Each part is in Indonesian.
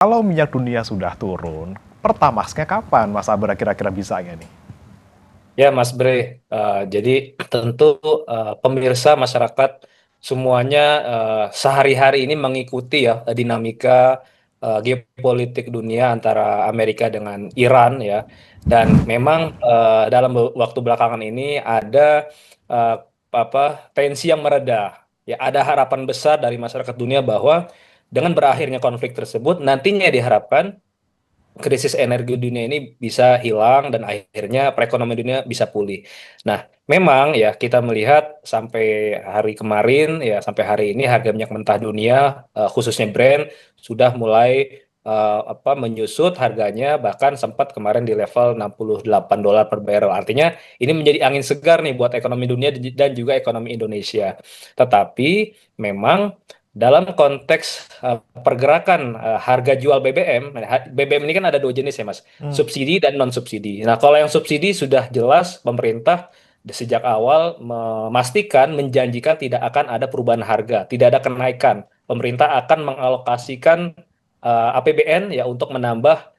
Kalau minyak dunia sudah turun, Pertamax-nya kapan Mas Abra kira-kira bisanya nih? Ya, Mas Bre, jadi tentu pemirsa masyarakat semuanya sehari-hari ini mengikuti ya dinamika geopolitik dunia antara Amerika dengan Iran ya, dan memang dalam waktu belakangan ini ada eh, apa tensi yang mereda. Ya, ada harapan besar dari masyarakat dunia bahwa dengan berakhirnya konflik tersebut nantinya diharapkan krisis energi dunia ini bisa hilang dan akhirnya perekonomian dunia bisa pulih. Nah, memang ya kita melihat sampai hari kemarin ya sampai hari ini harga minyak mentah dunia khususnya Brent sudah mulai menyusut harganya bahkan sempat kemarin di level $68 per barrel. Artinya ini menjadi angin segar nih buat ekonomi dunia dan juga ekonomi Indonesia. Tetapi memang dalam konteks pergerakan harga jual BBM, BBM ini kan ada dua jenis ya Mas, Hmm. subsidi dan non subsidi. Nah, kalau yang subsidi sudah jelas pemerintah sejak awal memastikan, menjanjikan tidak akan ada perubahan harga, tidak ada kenaikan. Pemerintah akan mengalokasikan APBN ya untuk menambah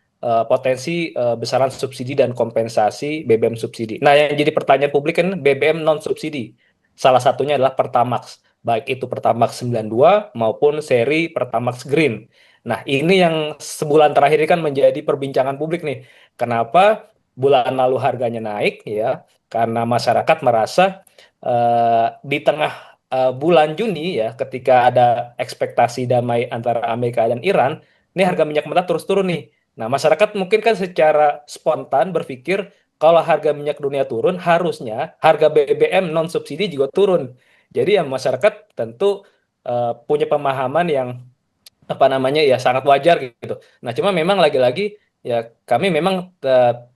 potensi besaran subsidi dan kompensasi BBM subsidi. Nah, yang jadi pertanyaan publik kan BBM non subsidi. Salah satunya adalah Pertamax, baik itu Pertamax 92 maupun seri Pertamax Green. Nah, ini yang sebulan terakhir ini kan menjadi perbincangan publik nih. Kenapa bulan lalu harganya naik ya? Karena masyarakat merasa di tengah bulan Juni ya, ketika ada ekspektasi damai antara Amerika dan Iran, ini harga minyak mentah terus turun nih. Nah, masyarakat mungkin kan secara spontan berpikir kalau harga minyak dunia turun, harusnya harga BBM non subsidi juga turun. Jadi ya masyarakat tentu punya pemahaman yang apa namanya ya sangat wajar gitu. Nah, cuma memang lagi-lagi ya kami memang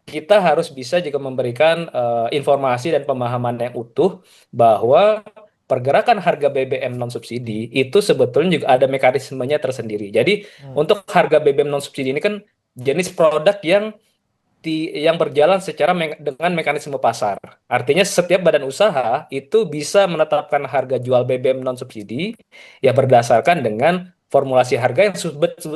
kita harus bisa juga memberikan informasi dan pemahaman yang utuh bahwa pergerakan harga BBM non subsidi itu sebetulnya juga ada mekanismenya tersendiri. Jadi Hmm. untuk harga BBM non subsidi ini kan jenis produk yang berjalan secara dengan mekanisme pasar. Artinya setiap badan usaha itu bisa menetapkan harga jual BBM non subsidi ya berdasarkan dengan formulasi harga yang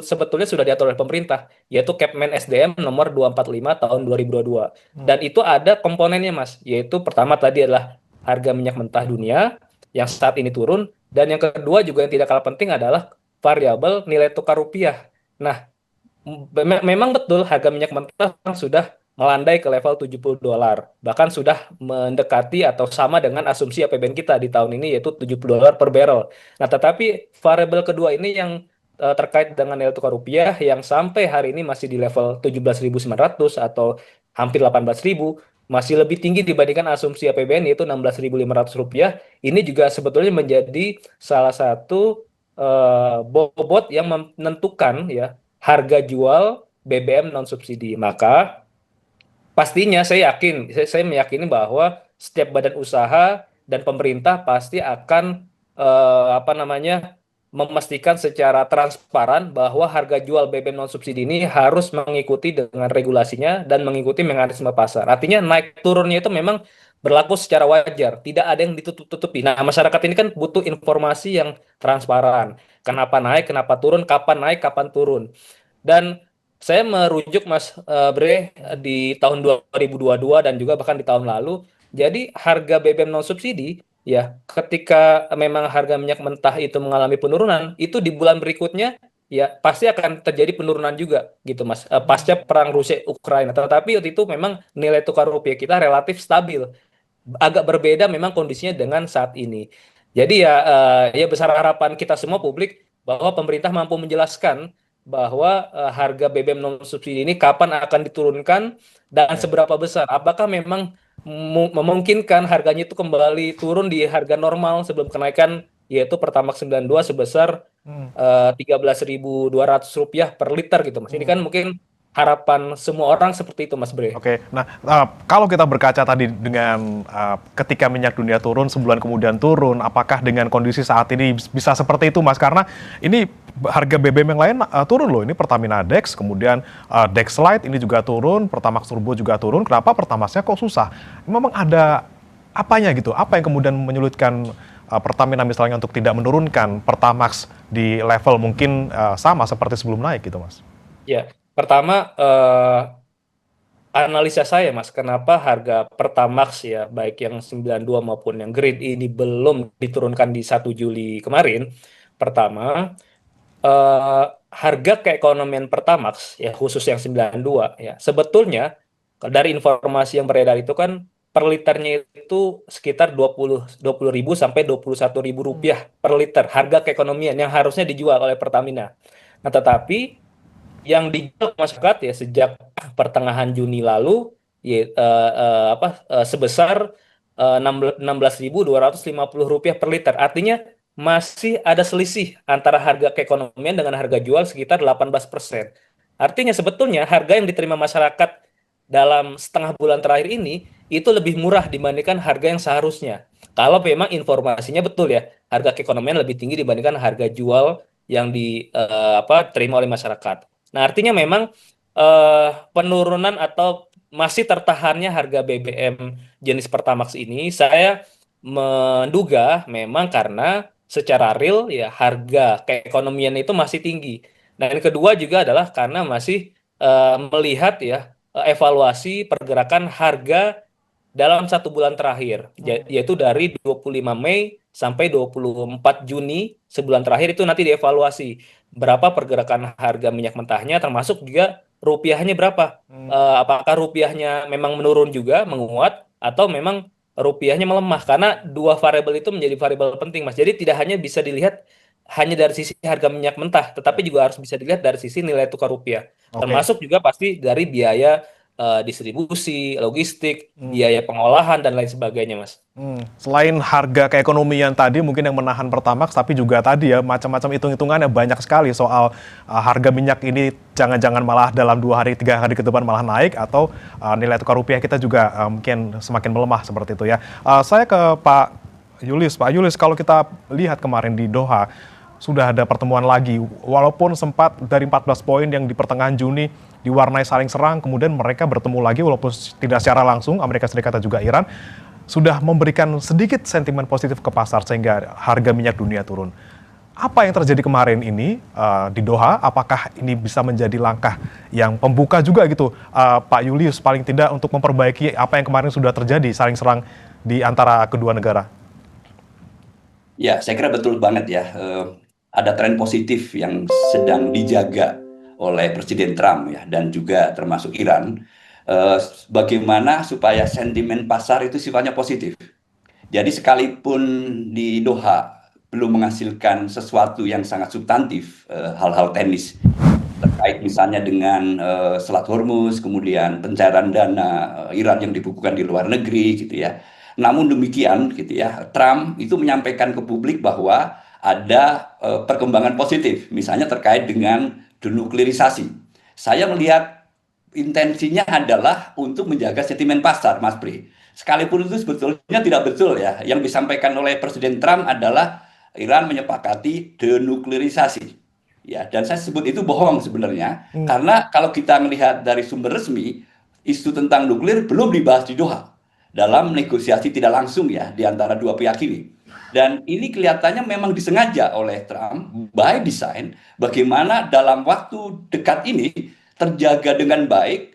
sebetulnya sudah diatur oleh pemerintah, yaitu Kepmen SDM nomor 245 tahun 2022. Hmm. Dan itu ada komponennya, Mas, yaitu pertama tadi adalah harga minyak mentah dunia yang saat ini turun, dan yang kedua juga yang tidak kalah penting adalah variabel nilai tukar rupiah. Nah, memang betul harga minyak mentah sudah melandai ke level $70. Bahkan sudah mendekati atau sama dengan asumsi APBN kita di tahun ini yaitu $70 per barrel. Nah, tetapi variabel kedua ini yang terkait dengan nilai tukar rupiah yang sampai hari ini masih di level 17.900 atau hampir 18.000, masih lebih tinggi dibandingkan asumsi APBN yaitu $16.500. Ini juga sebetulnya menjadi salah satu bobot yang menentukan ya harga jual BBM non subsidi. Maka pastinya saya yakin, saya meyakini bahwa setiap badan usaha dan pemerintah pasti akan apa namanya memastikan secara transparan bahwa harga jual BBM non subsidi ini harus mengikuti dengan regulasinya dan mengikuti mekanisme pasar. Artinya naik turunnya itu memang berlaku secara wajar, tidak ada yang ditutup-tutupi. Nah, masyarakat ini kan butuh informasi yang transparan. Kenapa naik, kenapa turun, kapan naik, kapan turun. Dan saya merujuk Mas Bre di tahun 2022 dan juga bahkan di tahun lalu. Jadi harga BBM non subsidi ya ketika memang harga minyak mentah itu mengalami penurunan, itu di bulan berikutnya ya pasti akan terjadi penurunan juga gitu Mas. Pasca perang Rusia Ukraina. Tetapi waktu itu memang nilai tukar rupiah kita relatif stabil. Agak berbeda memang kondisinya dengan saat ini. Jadi ya ya besar harapan kita semua publik bahwa pemerintah mampu menjelaskan bahwa harga BBM non subsidi ini kapan akan diturunkan dan Ya. seberapa besar. Apakah memang memungkinkan harganya itu kembali turun di harga normal sebelum kenaikan yaitu Pertamax 92 sebesar Hmm. Rp13.200 per liter gitu Mas. Ini Hmm. kan mungkin harapan semua orang seperti itu Mas Bre. Oke, nah kalau kita berkaca tadi dengan ketika minyak dunia turun, sebulan kemudian turun, apakah dengan kondisi saat ini bisa seperti itu, Mas? Karena ini harga BBM yang lain turun loh. Ini Pertamina Dex, kemudian Dexlite ini juga turun, Pertamax Turbo juga turun. Kenapa Pertamaxnya kok susah? Memang ada apanya gitu? Apa yang kemudian menyulitkan Pertamina misalnya untuk tidak menurunkan Pertamax di level mungkin sama seperti sebelum naik gitu, Mas? Ya, pertama analisa saya Mas, kenapa harga Pertamax ya, baik yang 92 maupun yang grade ini belum diturunkan di 1 Juli kemarin. Pertama, eh, harga keekonomian Pertamax ya khusus yang 92 ya, sebetulnya dari informasi yang beredar itu kan per liternya itu sekitar 20 ribu sampai 21 ribu rupiah per liter harga keekonomian yang harusnya dijual oleh Pertamina. Nah, tetapi yang dijual ke masyarakat ya sejak pertengahan Juni lalu ya, sebesar 16.250 rupiah per liter. Artinya masih ada selisih antara harga keekonomian dengan harga jual sekitar 18%. Artinya sebetulnya harga yang diterima masyarakat dalam setengah bulan terakhir ini itu lebih murah dibandingkan harga yang seharusnya. Kalau memang informasinya betul ya, harga keekonomian lebih tinggi dibandingkan harga jual yang diterima oleh masyarakat. Nah, artinya memang penurunan atau masih tertahannya harga BBM jenis Pertamax ini, saya menduga memang karena secara real ya harga keekonomian itu masih tinggi. Dan yang kedua juga adalah karena masih melihat ya evaluasi pergerakan harga dalam 1 bulan terakhir, yaitu dari 25 Mei sampai 24 Juni, sebulan terakhir itu nanti dievaluasi berapa pergerakan harga minyak mentahnya, termasuk juga rupiahnya berapa. Apakah rupiahnya memang menurun juga, menguat, atau memang rupiahnya melemah? Karena dua variabel itu menjadi variabel penting, Mas. Jadi tidak hanya bisa dilihat hanya dari sisi harga minyak mentah, tetapi juga harus bisa dilihat dari sisi nilai tukar rupiah. Oke. Termasuk juga pasti dari biaya distribusi, logistik, biaya pengolahan dan lain sebagainya, Mas. Selain harga keekonomian tadi mungkin yang menahan Pertamax, tapi juga tadi ya macam-macam hitung-hitungannya banyak sekali soal harga minyak ini jangan-jangan malah dalam 2 hari, 3 hari ke depan malah naik, atau nilai tukar rupiah kita juga mungkin semakin melemah seperti itu ya. Saya ke Pak Julius. Pak Julius, kalau kita lihat kemarin di Doha, sudah ada pertemuan lagi, walaupun sempat dari 14 poin yang di pertengahan Juni diwarnai saling serang, kemudian mereka bertemu lagi walaupun tidak secara langsung, Amerika Serikat dan juga Iran, sudah memberikan sedikit sentimen positif ke pasar sehingga harga minyak dunia turun. Apa yang terjadi kemarin ini di Doha? Apakah ini bisa menjadi langkah yang pembuka juga gitu, Pak Julius, paling tidak untuk memperbaiki apa yang kemarin sudah terjadi, saling serang di antara kedua negara? Ya, saya kira betul banget ya. Ada tren positif yang sedang dijaga oleh Presiden Trump ya, dan juga termasuk Iran. Bagaimana supaya sentimen pasar itu sifatnya positif. Jadi sekalipun di Doha belum menghasilkan sesuatu yang sangat substantif, hal-hal teknis terkait misalnya dengan Selat Hormuz, kemudian pencairan dana Iran yang dibukukan di luar negeri gitu ya. Namun demikian gitu ya, Trump itu menyampaikan ke publik bahwa ada perkembangan positif, misalnya terkait dengan denuklirisasi. Saya melihat intensinya adalah untuk menjaga sentimen pasar, Mas Pri. Sekalipun itu sebetulnya tidak betul ya. Yang disampaikan oleh Presiden Trump adalah Iran menyepakati denuklirisasi. Ya, dan saya sebut itu bohong sebenarnya, karena kalau kita melihat dari sumber resmi, isu tentang nuklir belum dibahas di Doha dalam negosiasi tidak langsung ya di antara dua pihak ini. Dan ini kelihatannya memang disengaja oleh Trump by design, bagaimana dalam waktu dekat ini terjaga dengan baik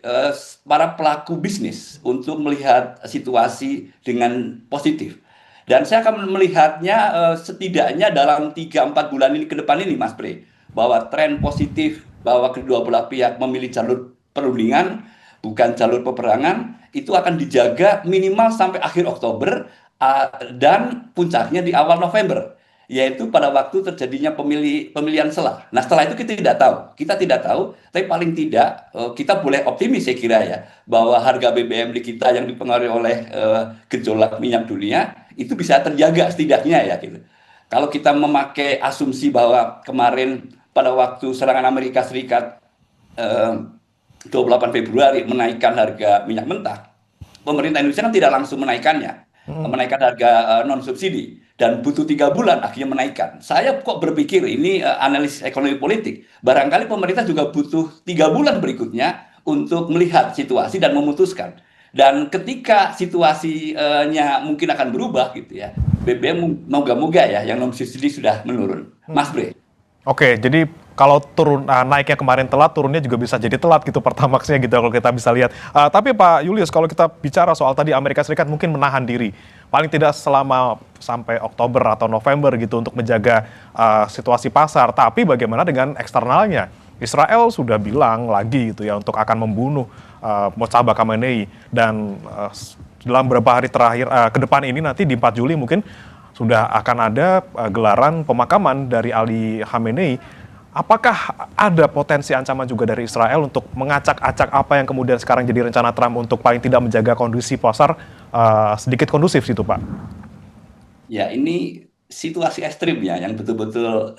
para pelaku bisnis untuk melihat situasi dengan positif. Dan saya akan melihatnya setidaknya dalam 3-4 bulan ini ke depan ini, Mas Bre, bahwa tren positif bahwa kedua belah pihak memilih jalur perundingan bukan jalur peperangan itu akan dijaga minimal sampai akhir Oktober, dan puncaknya di awal November, yaitu pada waktu terjadinya pemilihan selah. Nah, setelah itu kita tidak tahu, tapi paling tidak kita boleh optimis saya kira ya, bahwa harga BBM di kita yang dipengaruhi oleh gejolak minyak dunia itu bisa terjaga setidaknya ya gitu. Kalau kita memakai asumsi bahwa kemarin pada waktu serangan Amerika Serikat 28 Februari menaikkan harga minyak mentah, pemerintah Indonesia kan tidak langsung menaikkannya, menaikkan harga non subsidi, dan butuh 3 bulan akhirnya menaikkan. Saya kok berpikir ini analisis ekonomi politik, barangkali pemerintah juga butuh 3 bulan berikutnya untuk melihat situasi dan memutuskan. Dan ketika situasinya mungkin akan berubah gitu ya, BBM moga-moga ya yang non subsidi sudah menurun, Mas Bre. Oke, jadi kalau naiknya kemarin telat, turunnya juga bisa jadi telat gitu Pertamaxnya gitu kalau kita bisa lihat. Tapi Pak Julius, kalau kita bicara soal tadi Amerika Serikat mungkin menahan diri, paling tidak selama sampai Oktober atau November gitu untuk menjaga situasi pasar. Tapi bagaimana dengan eksternalnya? Israel sudah bilang lagi gitu ya untuk akan membunuh Mojtaba Khamenei, dan dalam beberapa hari terakhir ke depan ini nanti di 4 Juli mungkin sudah akan ada gelaran pemakaman dari Ali Khamenei. Apakah ada potensi ancaman juga dari Israel untuk mengacak-acak apa yang kemudian sekarang jadi rencana Trump untuk paling tidak menjaga kondisi pasar sedikit kondusif situ, Pak? Ya, ini situasi ekstrim ya, yang betul-betul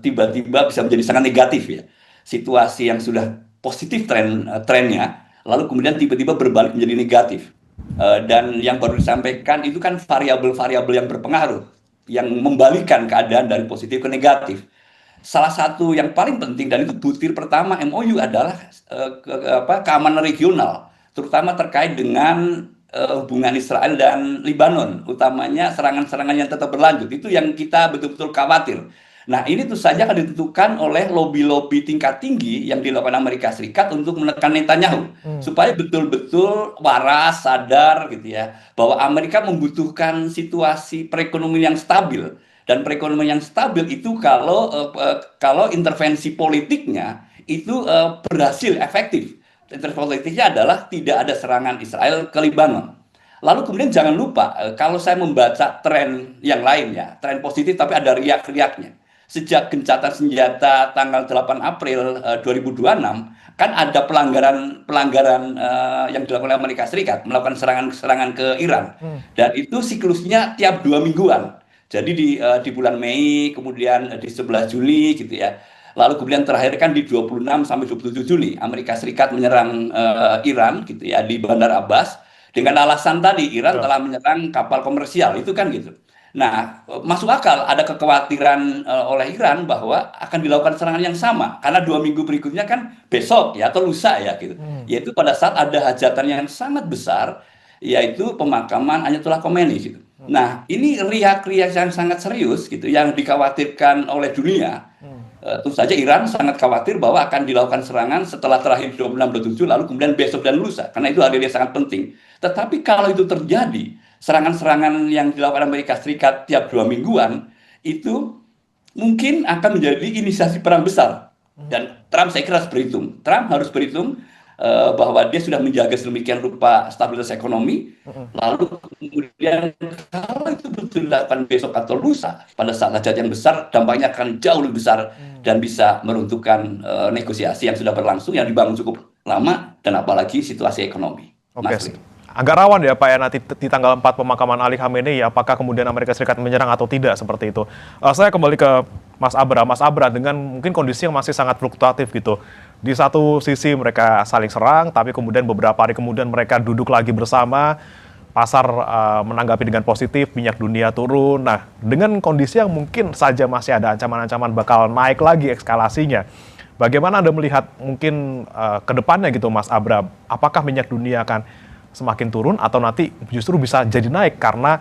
tiba-tiba bisa menjadi sangat negatif ya. Situasi yang sudah positif trennya, lalu kemudian tiba-tiba berbalik menjadi negatif. Dan yang baru disampaikan itu kan variabel-variabel yang berpengaruh, yang membalikan keadaan dari positif ke negatif. Salah satu yang paling penting dan itu butir pertama MOU adalah keamanan regional, terutama terkait dengan hubungan Israel dan Lebanon, utamanya serangan-serangan yang tetap berlanjut. Itu yang kita betul-betul khawatir. Nah, ini tentu saja akan ditentukan oleh lobby-lobby tingkat tinggi yang dilakukan Amerika Serikat untuk menekan Netanyahu, supaya betul-betul waras, sadar gitu ya, bahwa Amerika membutuhkan situasi perekonomian yang stabil. Dan perekonomian yang stabil itu kalau intervensi politiknya itu berhasil efektif. Intervensi politiknya adalah tidak ada serangan Israel ke Lebanon. Lalu kemudian jangan lupa, kalau saya membaca tren yang lain ya, tren positif tapi ada riak-riaknya. Sejak gencatan senjata tanggal 8 April 2026, kan ada pelanggaran yang dilakukan oleh Amerika Serikat, melakukan serangan-serangan ke Iran. Dan itu siklusnya tiap 2 mingguan. Jadi di bulan Mei, kemudian di 11 Juli gitu ya. Lalu kemudian terakhir kan di 26 sampai 27 Juli Amerika Serikat menyerang Iran gitu ya di Bandar Abbas dengan alasan tadi Iran telah menyerang kapal komersial itu kan gitu. Nah, masuk akal ada kekhawatiran oleh Iran bahwa akan dilakukan serangan yang sama karena 2 minggu berikutnya kan besok ya atau lusa ya gitu. Yaitu pada saat ada hajatan yang sangat besar, yaitu pemakaman Ayatollah Khomeini gitu. Nah, ini riak-riak yang sangat serius gitu yang dikhawatirkan oleh dunia. Tentu saja Iran sangat khawatir bahwa akan dilakukan serangan setelah terakhir 26-27 lalu kemudian besok dan lusa, karena itu hari yang sangat penting. Tetapi kalau itu terjadi, serangan-serangan yang dilakukan Amerika Serikat tiap 2 mingguan itu mungkin akan menjadi inisiasi perang besar. Dan Trump saya kira harus berhitung. Trump harus berhitung bahwa dia sudah menjaga sedemikian rupa stabilitas ekonomi, lalu kemudian kalau itu betul dilakukan besok atau lusa, pada saat hajat yang besar, dampaknya akan jauh lebih besar dan bisa meruntuhkan negosiasi yang sudah berlangsung, yang dibangun cukup lama, dan apalagi situasi ekonomi. Oke, agak rawan ya Pak ya nanti di tanggal 4 pemakaman Ali Khamenei, apakah kemudian Amerika Serikat menyerang atau tidak seperti itu. Saya kembali ke Mas Abra. Mas Abra, dengan mungkin kondisi yang masih sangat fluktuatif gitu. Di satu sisi mereka saling serang, tapi kemudian beberapa hari kemudian mereka duduk lagi bersama, pasar menanggapi dengan positif, minyak dunia turun. Nah, dengan kondisi yang mungkin saja masih ada ancaman-ancaman bakal naik lagi eskalasinya, bagaimana Anda melihat mungkin ke depannya gitu Mas Abra? Apakah minyak dunia akan semakin turun atau nanti justru bisa jadi naik karena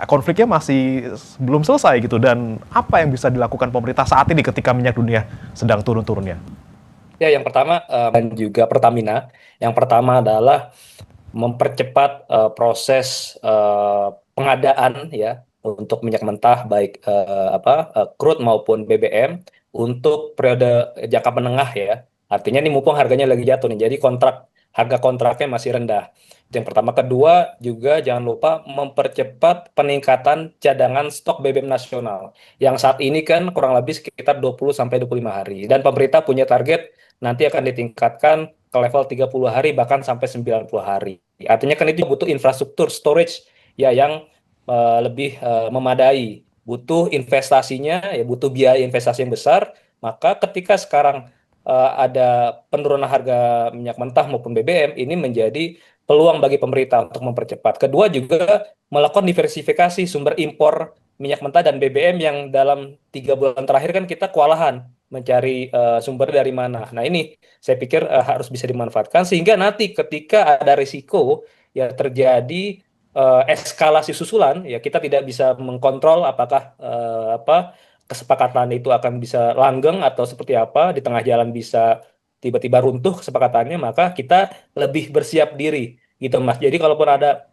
konfliknya masih belum selesai gitu, dan apa yang bisa dilakukan pemerintah saat ini ketika minyak dunia sedang turun-turunnya? Ya, yang pertama dan juga Pertamina, yang pertama adalah mempercepat proses pengadaan ya untuk minyak mentah baik crude maupun BBM untuk periode jangka menengah ya. Artinya ini mumpung harganya lagi jatuh nih, jadi harga kontraknya masih rendah. Itu yang pertama. Kedua, juga jangan lupa mempercepat peningkatan cadangan stok BBM nasional. Yang saat ini kan kurang lebih sekitar 20-25 hari. Dan pemerintah punya target nanti akan ditingkatkan ke level 30 hari bahkan sampai 90 hari. Artinya kan itu butuh infrastruktur storage ya yang lebih memadai. Butuh investasinya, ya butuh biaya investasi yang besar. Maka ketika sekarang ada penurunan harga minyak mentah maupun BBM, ini menjadi peluang bagi pemerintah untuk mempercepat. Kedua juga melakukan diversifikasi sumber impor minyak mentah dan BBM yang dalam 3 bulan terakhir kan kita kewalahan mencari sumber dari mana. Nah ini saya pikir harus bisa dimanfaatkan sehingga nanti ketika ada risiko ya terjadi eskalasi susulan ya kita tidak bisa mengkontrol apakah kesepakatan itu akan bisa langgeng atau seperti apa, di tengah jalan bisa tiba-tiba runtuh kesepakatannya, maka kita lebih bersiap diri gitu Mas. Jadi kalaupun ada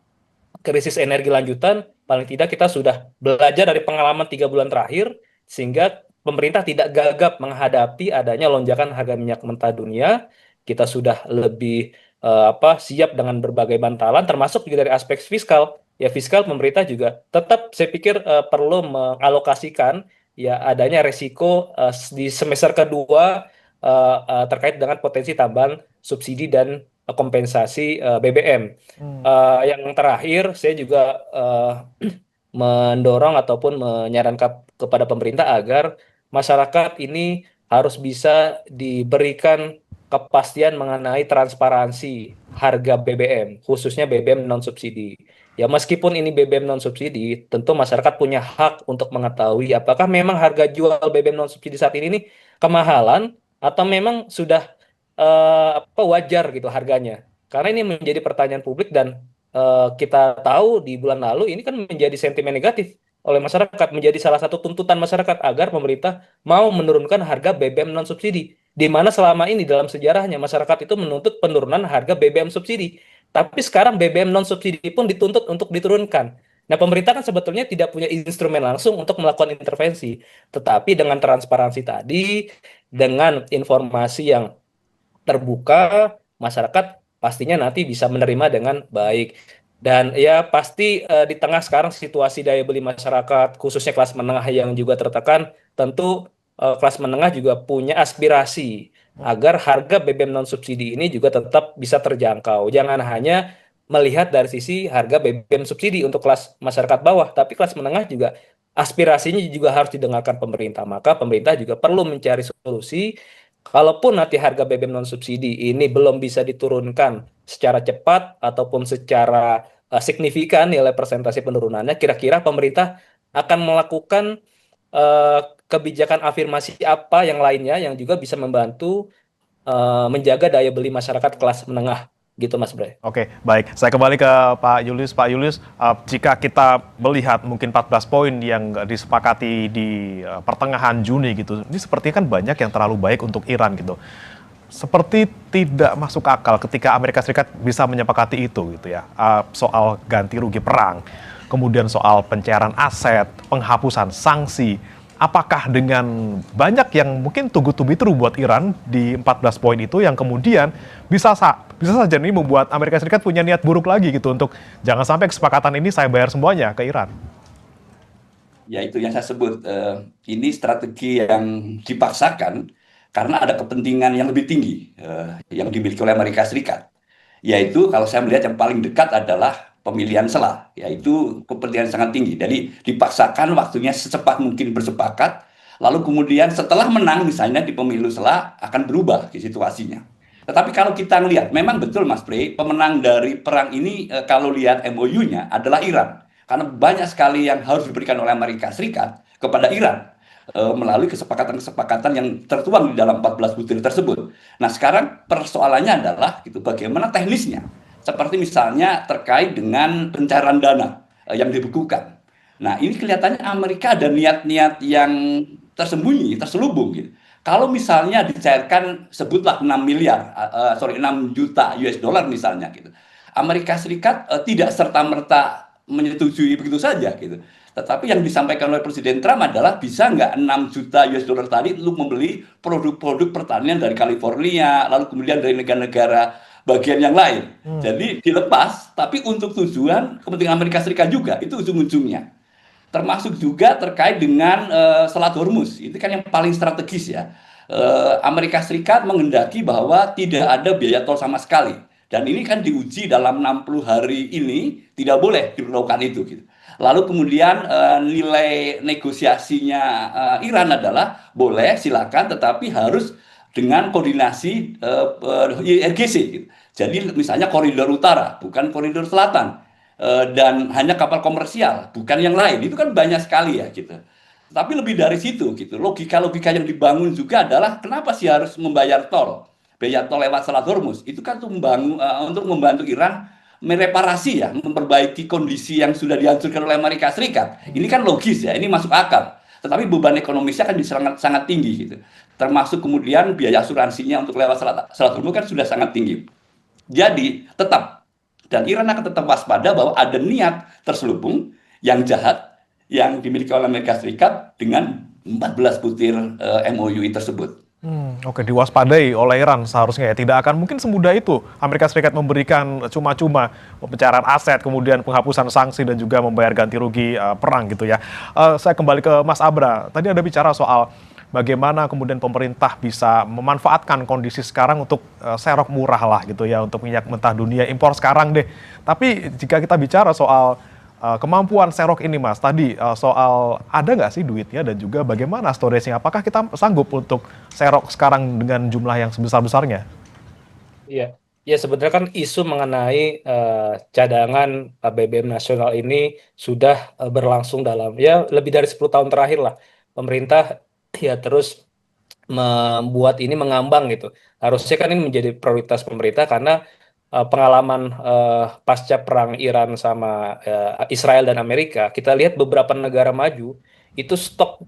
krisis energi lanjutan, paling tidak kita sudah belajar dari pengalaman 3 bulan terakhir, sehingga pemerintah tidak gagap menghadapi adanya lonjakan harga minyak mentah dunia. Kita sudah lebih siap dengan berbagai bantalan, termasuk juga dari aspek fiskal. Ya fiskal pemerintah juga tetap saya pikir perlu mengalokasikan ya adanya resiko di semester kedua terkait dengan potensi tambahan subsidi dan kompensasi BBM. Hmm. Yang terakhir, saya juga mendorong ataupun menyarankan kepada pemerintah agar masyarakat ini harus bisa diberikan kepastian mengenai transparansi harga BBM, khususnya BBM non subsidi. Ya, meskipun ini BBM non subsidi, tentu masyarakat punya hak untuk mengetahui apakah memang harga jual BBM non subsidi saat ini nih kemahalan atau memang sudah wajar gitu harganya. Karena ini menjadi pertanyaan publik dan kita tahu di bulan lalu ini kan menjadi sentimen negatif oleh masyarakat, menjadi salah satu tuntutan masyarakat agar pemerintah mau menurunkan harga BBM non subsidi. Di mana selama ini dalam sejarahnya masyarakat itu menuntut penurunan harga BBM subsidi. Tapi sekarang BBM non subsidi pun dituntut untuk diturunkan. Nah, pemerintah kan sebetulnya tidak punya instrumen langsung untuk melakukan intervensi, tetapi dengan transparansi tadi, dengan informasi yang terbuka, masyarakat pastinya nanti bisa menerima dengan baik. Dan ya pasti di tengah sekarang situasi daya beli masyarakat, khususnya kelas menengah yang juga tertekan, tentu kelas menengah juga punya aspirasi agar harga BBM non subsidi ini juga tetap bisa terjangkau. Jangan hanya melihat dari sisi harga BBM subsidi untuk kelas masyarakat bawah, tapi kelas menengah juga aspirasinya juga harus didengarkan pemerintah. Maka pemerintah juga perlu mencari solusi. Kalaupun nanti harga BBM non subsidi ini belum bisa diturunkan secara cepat ataupun secara signifikan nilai persentase penurunannya, kira-kira pemerintah akan melakukan eh, kebijakan afirmasi apa yang lainnya yang juga bisa membantu menjaga daya beli masyarakat kelas menengah gitu Mas Bray. Oke, baik. Saya kembali ke Pak Julius. Pak Julius, jika kita melihat mungkin 14 poin yang disepakati di pertengahan Juni gitu, ini sepertinya kan banyak yang terlalu baik untuk Iran gitu. Seperti tidak masuk akal ketika Amerika Serikat bisa menyepakati itu gitu ya. Soal ganti rugi perang, kemudian soal pencairan aset, penghapusan sanksi. Apakah dengan banyak yang mungkin too good to be true buat Iran di 14 poin itu yang kemudian bisa saja nih membuat Amerika Serikat punya niat buruk lagi gitu untuk jangan sampai kesepakatan ini saya bayar semuanya ke Iran. Ya itu yang saya sebut, ini strategi yang dipaksakan karena ada kepentingan yang lebih tinggi yang dimiliki oleh Amerika Serikat. Yaitu kalau saya melihat yang paling dekat adalah pemilihan sela, yaitu kepentingan sangat tinggi. Jadi dipaksakan waktunya secepat mungkin bersepakat, lalu kemudian setelah menang misalnya di pemilu sela akan berubah situasinya. Tetapi kalau kita lihat, memang betul Mas Bre, pemenang dari perang ini kalau lihat MOU-nya adalah Iran. Karena banyak sekali yang harus diberikan oleh Amerika Serikat kepada Iran melalui kesepakatan-kesepakatan yang tertuang di dalam 14 butir tersebut. Nah sekarang persoalannya adalah gitu, bagaimana teknisnya. Seperti misalnya terkait dengan pencairan dana yang dibekukan. Nah ini kelihatannya Amerika ada niat-niat yang tersembunyi, terselubung gitu. Kalau misalnya dicairkan sebutlah 6 juta US dollar misalnya gitu. Amerika Serikat tidak serta-merta menyetujui begitu saja gitu. Tetapi yang disampaikan oleh Presiden Trump adalah bisa nggak 6 juta US dollar tadi untuk membeli produk-produk pertanian dari California, lalu kemudian dari negara-negara bagian yang lain. Jadi dilepas, tapi untuk tujuan kepentingan Amerika Serikat juga, itu ujung-ujungnya. Termasuk juga terkait dengan Selat Hormuz, itu kan yang paling strategis ya. Amerika Serikat menghendaki bahwa tidak ada biaya tol sama sekali. Dan ini kan diuji dalam 60 hari ini, tidak boleh diberlakukan itu. Gitu. Lalu kemudian nilai negosiasinya Iran adalah boleh silakan, tetapi harus dengan koordinasi IRGC. Gitu. Jadi misalnya koridor utara, bukan koridor selatan. Dan hanya kapal komersial, bukan yang lain. Itu kan banyak sekali ya gitu. Tapi lebih dari situ gitu. Logika-logika yang dibangun juga adalah kenapa sih harus membayar tol? Biaya tol lewat Selat Hormuz. Itu kan untuk membantu Iran mereparasi ya, memperbaiki kondisi yang sudah dihancurkan oleh Amerika Serikat. Ini kan logis ya, ini masuk akal. tetapi beban ekonomisnya kan sangat sangat tinggi gitu. Termasuk kemudian biaya asuransinya untuk lewat Selat Hormuz kan sudah sangat tinggi. Jadi tetap, dan Iran akan tetap waspada bahwa ada niat terselubung yang jahat yang dimiliki oleh Amerika Serikat dengan 14 butir MOU tersebut. Oke, diwaspadai oleh Iran seharusnya ya. Tidak akan mungkin semudah itu Amerika Serikat memberikan cuma-cuma pencairan aset, kemudian penghapusan sanksi dan juga membayar ganti rugi perang gitu ya. Saya kembali ke Mas Abra. Tadi ada bicara soal bagaimana kemudian pemerintah bisa memanfaatkan kondisi sekarang untuk serok murah lah gitu ya, untuk minyak mentah dunia impor sekarang deh. Tapi jika kita bicara soal kemampuan serok ini Mas, tadi soal ada nggak sih duitnya dan juga bagaimana storage-nya? Apakah kita sanggup untuk serok sekarang dengan jumlah yang sebesar-besarnya? Iya, ya sebenarnya kan isu mengenai cadangan BBM nasional ini sudah berlangsung dalam ya lebih dari 10 tahun terakhir lah. Pemerintah ya terus membuat ini mengambang gitu. Harusnya kan ini menjadi prioritas pemerintah karena pengalaman pasca perang Iran sama Israel dan Amerika, kita lihat beberapa negara maju itu stok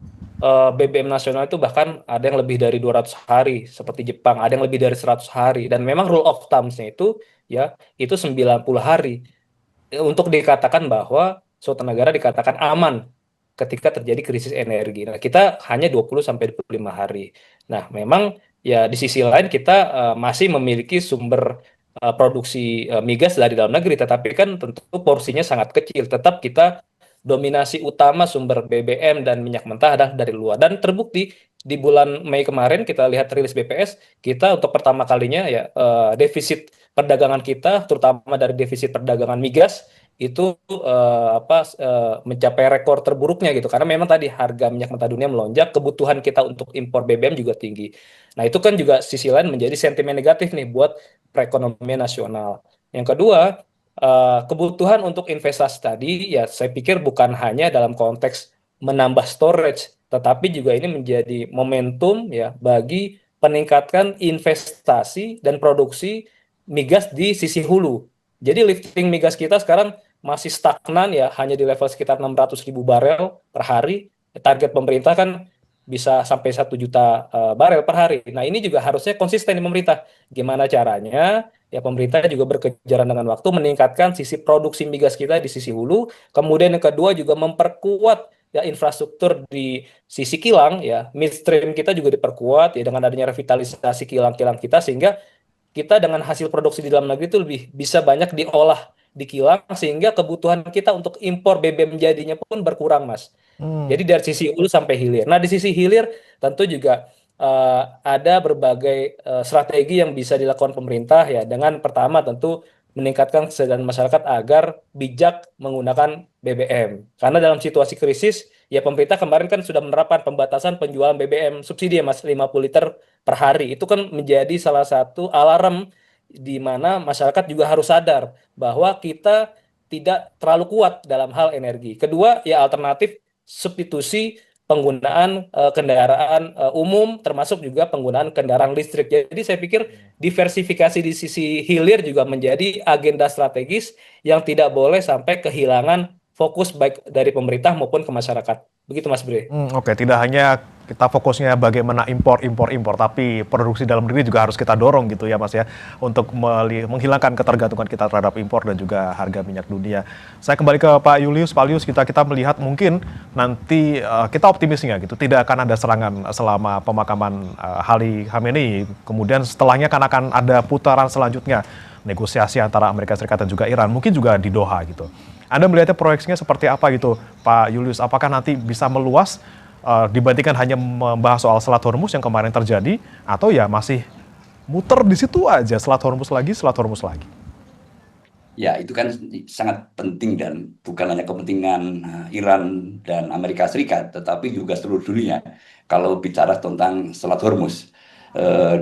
BBM nasional itu bahkan ada yang lebih dari 200 hari seperti Jepang, ada yang lebih dari 100 hari dan memang rule of thumbs-nya itu ya itu 90 hari untuk dikatakan bahwa suatu negara dikatakan aman ketika terjadi krisis energi. Nah, kita hanya 20 sampai 25 hari. Nah, memang ya di sisi lain kita masih memiliki sumber produksi migas dari dalam negeri, tetapi kan tentu porsinya sangat kecil. Tetap kita dominasi utama sumber BBM dan minyak mentah adalah dari luar. Dan terbukti di bulan Mei kemarin kita lihat rilis BPS, kita untuk pertama kalinya ya defisit perdagangan kita, terutama dari defisit perdagangan migas itu mencapai rekor terburuknya gitu karena memang tadi harga minyak mentah dunia melonjak, kebutuhan kita untuk impor BBM juga tinggi. Nah, itu kan juga sisi lain menjadi sentimen negatif nih buat perekonomian nasional. Yang kedua, kebutuhan untuk investasi tadi ya saya pikir bukan hanya dalam konteks menambah storage, tetapi juga ini menjadi momentum ya bagi peningkatkan investasi dan produksi migas di sisi hulu. Jadi lifting migas kita sekarang masih stagnan ya, hanya di level sekitar 600.000 barel per hari. Target pemerintah kan bisa sampai 1 juta barel per hari. Nah, ini juga harusnya konsisten di pemerintah. Gimana caranya? Ya pemerintah juga berkejaran dengan waktu meningkatkan sisi produksi migas kita di sisi hulu. Kemudian yang kedua juga memperkuat ya infrastruktur di sisi kilang ya. Midstream kita juga diperkuat ya dengan adanya revitalisasi kilang-kilang kita sehingga kita dengan hasil produksi di dalam negeri itu lebih bisa banyak diolah di kilang sehingga kebutuhan kita untuk impor BBM jadinya pun berkurang, Mas. Jadi dari sisi hulu sampai hilir. Nah, di sisi hilir tentu juga ada berbagai strategi yang bisa dilakukan pemerintah ya dengan pertama tentu meningkatkan kesadaran masyarakat agar bijak menggunakan BBM. Karena dalam situasi krisis ya pemerintah kemarin kan sudah menerapkan pembatasan penjualan BBM subsidi ya Mas 50 liter per hari. Itu kan menjadi salah satu alarm di mana masyarakat juga harus sadar bahwa kita tidak terlalu kuat dalam hal energi. Kedua, ya alternatif substitusi penggunaan kendaraan umum termasuk juga penggunaan kendaraan listrik. Jadi saya pikir diversifikasi di sisi hilir juga menjadi agenda strategis yang tidak boleh sampai kehilangan fokus baik dari pemerintah maupun ke masyarakat. Begitu Mas Bre. Oke, tidak hanya kita fokusnya bagaimana impor, tapi produksi dalam negeri juga harus kita dorong gitu ya Mas ya, untuk menghilangkan ketergantungan kita terhadap impor dan juga harga minyak dunia. Saya kembali ke Pak Julius. Pak Julius, kita melihat mungkin nanti kita optimisnya gitu, tidak akan ada serangan selama pemakaman Ali Khamenei. Kemudian setelahnya akan ada putaran selanjutnya negosiasi antara Amerika Serikat dan juga Iran, mungkin juga di Doha gitu. Anda melihatnya proyeksinya seperti apa gitu, Pak Julius? Apakah nanti bisa meluas dibandingkan hanya membahas soal Selat Hormuz yang kemarin terjadi, atau ya masih muter di situ aja, Selat Hormuz lagi, Selat Hormuz lagi? Ya, itu kan sangat penting dan bukan hanya kepentingan Iran dan Amerika Serikat, tetapi juga seluruh dunia kalau bicara tentang Selat Hormuz.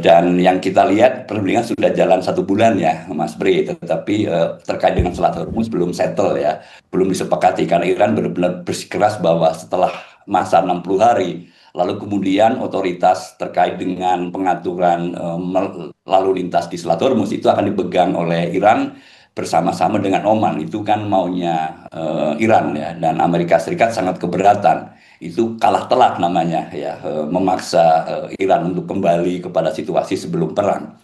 Dan yang kita lihat perundingan sudah jalan 1 bulan ya Mas Bre, tetapi terkait dengan Selat Hormuz belum settle ya, belum disepakati karena Iran benar-benar bersikeras bahwa setelah masa 60 hari lalu kemudian otoritas terkait dengan pengaturan lalu lintas di Selat Hormuz itu akan dipegang oleh Iran bersama-sama dengan Oman. Itu kan maunya Iran ya, dan Amerika Serikat sangat keberatan. Itu kalah telak namanya ya, memaksa Iran untuk kembali kepada situasi sebelum perang.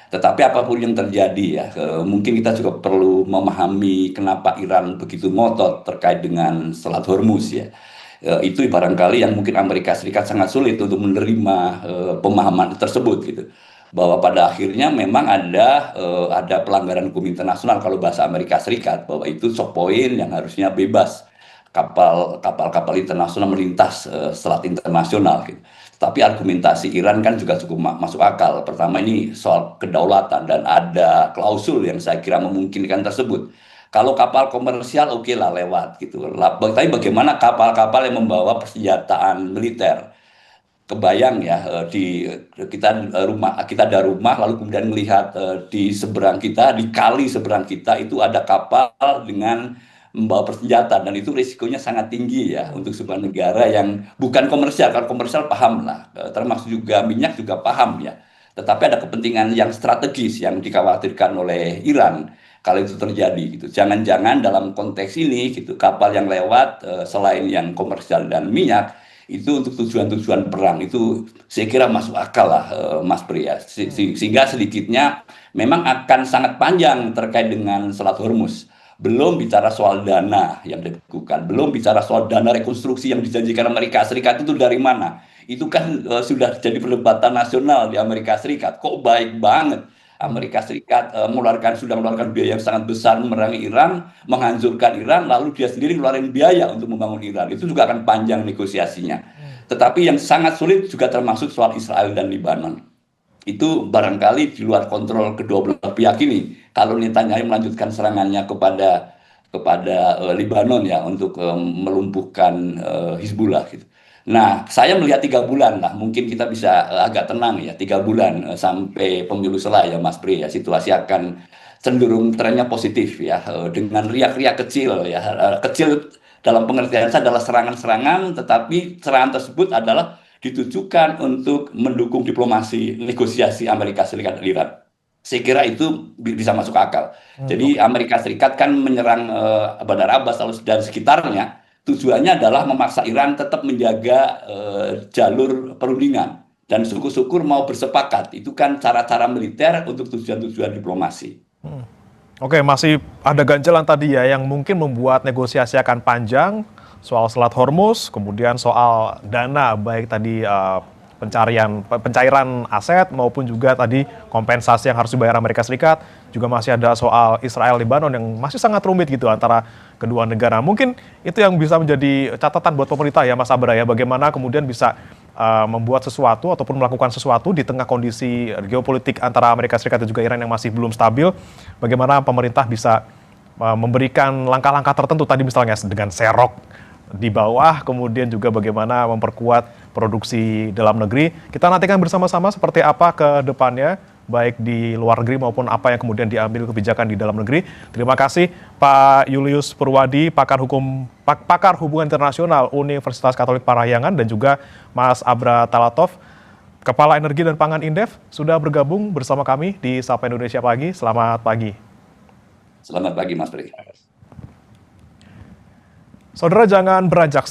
Tetapi apapun yang terjadi ya, mungkin kita juga perlu memahami kenapa Iran begitu ngotot terkait dengan Selat Hormuz ya. Itu barangkali yang mungkin Amerika Serikat sangat sulit untuk menerima pemahaman tersebut gitu. Bahwa pada akhirnya memang ada pelanggaran hukum internasional kalau bahasa Amerika Serikat, bahwa itu choke point yang harusnya bebas kapal-kapal internasional melintas selat internasional gitu. Tapi argumentasi Iran kan juga cukup masuk akal. Pertama, ini soal kedaulatan dan ada klausul yang saya kira memungkinkan tersebut. Kalau kapal komersial oke lah lewat gitu. Tapi bagaimana kapal-kapal yang membawa persenjataan militer? Kebayang ya, kita ada rumah lalu kemudian melihat di seberang kita, di kali seberang kita itu ada kapal dengan membawa persenjataan, dan itu risikonya sangat tinggi ya untuk sebuah negara yang bukan komersial. Kalau komersial paham lah, termasuk juga minyak juga paham ya. Tetapi ada kepentingan yang strategis yang dikhawatirkan oleh Iran kalau itu terjadi gitu. Jangan-jangan dalam konteks ini gitu, kapal yang lewat selain yang komersial dan minyak itu untuk tujuan-tujuan perang, itu saya kira masuk akal lah Mas Pri ya. Sehingga sedikitnya memang akan sangat panjang terkait dengan Selat Hormuz. Belum bicara soal dana yang dibekukan, belum bicara soal dana rekonstruksi yang dijanjikan Amerika Serikat itu dari mana. Itu kan sudah jadi perdebatan nasional di Amerika Serikat. Kok baik banget Amerika Serikat sudah mengeluarkan biaya yang sangat besar memerangi Iran, menghancurkan Iran, lalu dia sendiri ngeluarin biaya untuk membangun Iran. Itu juga akan panjang negosiasinya. Tetapi yang sangat sulit juga termasuk soal Israel dan Lebanon. Itu barangkali di luar kontrol kedua belah pihak ini. Kalau Netanyahu melanjutkan serangannya kepada Lebanon ya, untuk melumpuhkan Hizbullah gitu. Nah, saya melihat 3 bulan lah, mungkin kita bisa agak tenang ya, 3 bulan sampai pemilu selesai ya Mas Pri ya, situasi akan cenderung trennya positif ya, dengan riak-riak kecil ya, kecil dalam pengertian saya adalah serangan-serangan, tetapi serangan tersebut adalah ditujukan untuk mendukung diplomasi negosiasi Amerika Serikat dan Iran. Saya kira itu bisa masuk akal. Jadi Amerika Serikat kan menyerang Bandar Abbas dan sekitarnya, tujuannya adalah memaksa Iran tetap menjaga jalur perundingan. Dan syukur-syukur mau bersepakat. Itu kan cara-cara militer untuk tujuan-tujuan diplomasi. Oke, masih ada ganjalan tadi ya yang mungkin membuat negosiasi akan panjang. Soal Selat Hormuz, kemudian soal dana, baik tadi pencairan aset maupun juga tadi kompensasi yang harus dibayar Amerika Serikat. Juga masih ada soal Israel Lebanon yang masih sangat rumit gitu antara kedua negara. Mungkin itu yang bisa menjadi catatan buat pemerintah ya Mas Abra ya, bagaimana kemudian bisa membuat sesuatu ataupun melakukan sesuatu di tengah kondisi geopolitik antara Amerika Serikat dan juga Iran yang masih belum stabil. Bagaimana pemerintah bisa memberikan langkah-langkah tertentu tadi misalnya dengan serok di bawah, kemudian juga bagaimana memperkuat produksi dalam negeri. Kita nantikan bersama-sama seperti apa ke depannya, baik di luar negeri maupun apa yang kemudian diambil kebijakan di dalam negeri. Terima kasih Pak Julius Purwadi, pakar hubungan internasional Universitas Katolik Parahyangan, dan juga Mas Abra Talatov, Kepala Energi dan Pangan Indef, sudah bergabung bersama kami di Sapa Indonesia Pagi. Selamat pagi. Selamat pagi Mas Pri. Saudara, jangan beranjak